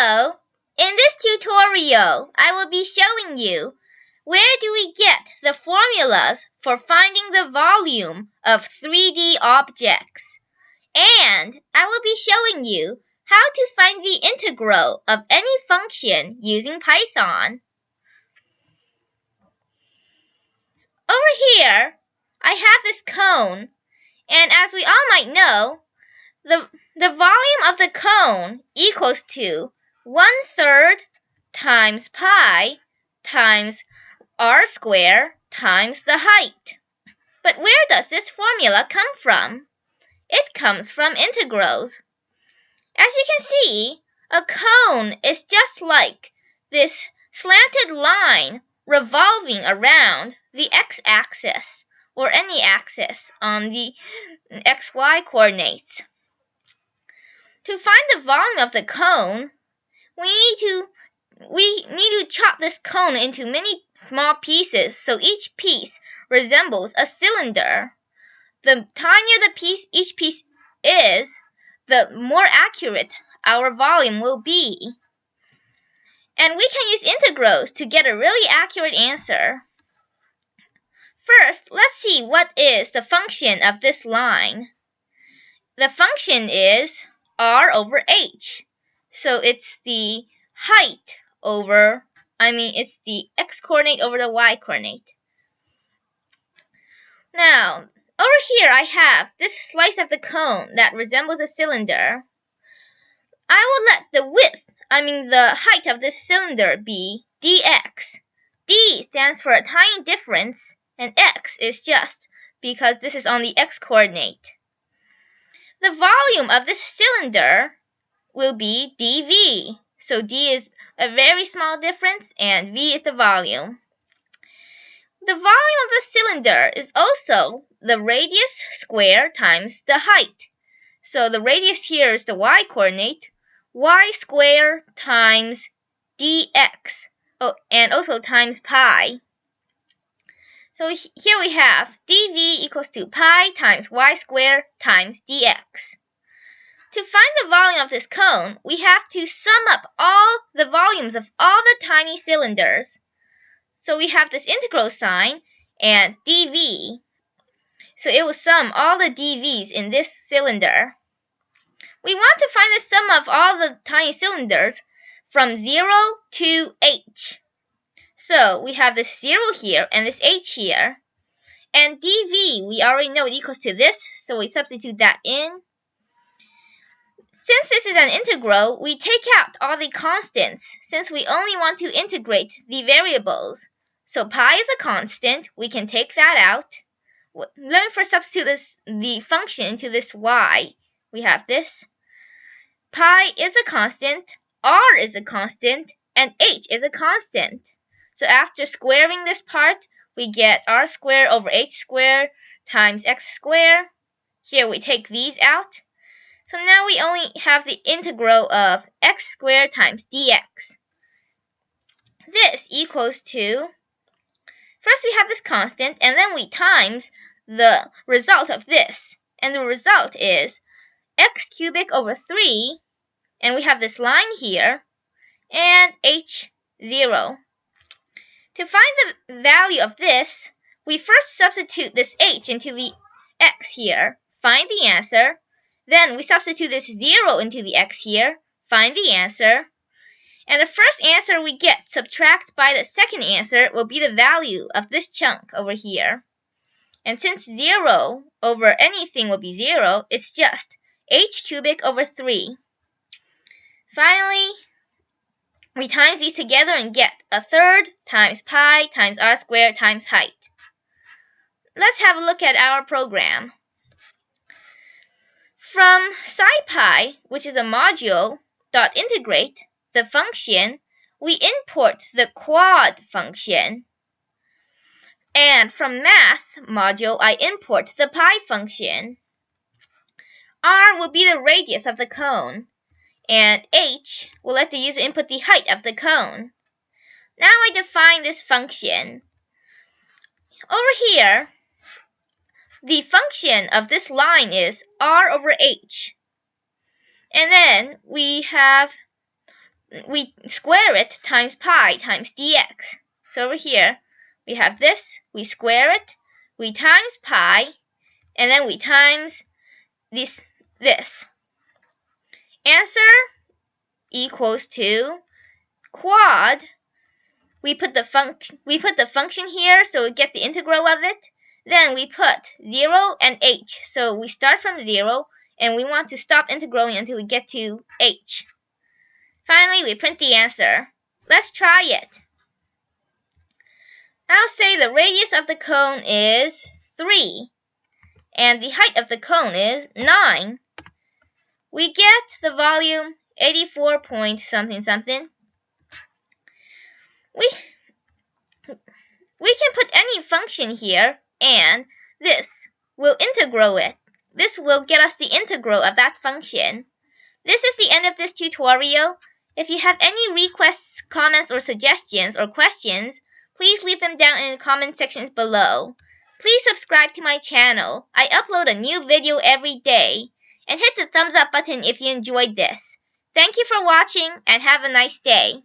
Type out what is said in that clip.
Hello! In this tutorial, I will be showing you where do we get the formulas for finding the volume of 3D objects. And I will be showing you how to find the integral of any function using Python. Over here, I have this cone, and as we all might know, the volume of the cone equals to 1/3 times pi times r squared times the height. But where does this formula come from? It comes from integrals. As you can see, a cone is just like this slanted line revolving around the x-axis or any axis on the xy coordinates. To find the volume of the cone, we need to chop this cone into many small pieces so each piece resembles a cylinder. The tinier each piece is, the more accurate our volume will be. And we can use integrals to get a really accurate answer. First, let's see what is the function of this line. The function is r over h. So it's the height it's the x-coordinate over the y-coordinate. Now, over here I have this slice of the cone that resembles a cylinder. I will let the height of this cylinder be dx. D stands for a tiny difference, and x is just because this is on the x-coordinate. The volume of this cylinder will be dV. So d is a very small difference, and v is the volume. The volume of the cylinder is also the radius squared times the height. So the radius here is the y-coordinate, y squared times dx, and also times pi. So here we have dV equals to pi times y squared times dx. To find the volume of this cone, we have to sum up all the volumes of all the tiny cylinders. So we have this integral sign and dV. So it will sum all the dVs in this cylinder. We want to find the sum of all the tiny cylinders from 0 to h. So we have this 0 here and this h here. And dV, we already know it equals to this, so we substitute that in. Since this is an integral, we take out all the constants since we only want to integrate the variables. So pi is a constant, we can take that out. Let me first substitute the function into this y. We have this. Pi is a constant, r is a constant, and h is a constant. So after squaring this part, we get r squared over h squared times x squared. Here we take these out. So now we only have the integral of x squared times dx. This equals to, first we have this constant, and then we times the result of this. And the result is x cubic over 3, and we have this line here, and h0. To find the value of this, we first substitute this h into the x here, find the answer. Then we substitute this 0 into the x here, find the answer. And the first answer we get subtract by the second answer will be the value of this chunk over here. And since 0 over anything will be 0, it's just h cubic over 3. Finally, we times these together and get 1/3 times pi times r squared times height. Let's have a look at our program. From SciPy, which is a module, .integrate, the function, we import the quad function. And from math module, I import the pi function. R will be the radius of the cone, and h will let the user input the height of the cone. Now I define this function. Over here, the function of this line is r over h. And then we have we square it times pi times dx. So over here, we have this, we square it, we times pi, and then we times this. Answer equals to quad. We put the function here, so we get the integral of it. Then we put 0 and h. So we start from 0, and we want to stop integrating until we get to h. Finally, we print the answer. Let's try it. I'll say the radius of the cone is 3, and the height of the cone is 9. We get the volume 84 point something something. We can put any function here, and this will integral it. This will get us the integral of that function. This is the end of this tutorial. If you have any requests, comments, or suggestions or questions, please leave them down in the comment sections below. Please subscribe to my channel. I upload a new video every day. And hit the thumbs up button if you enjoyed this. Thank you for watching and have a nice day.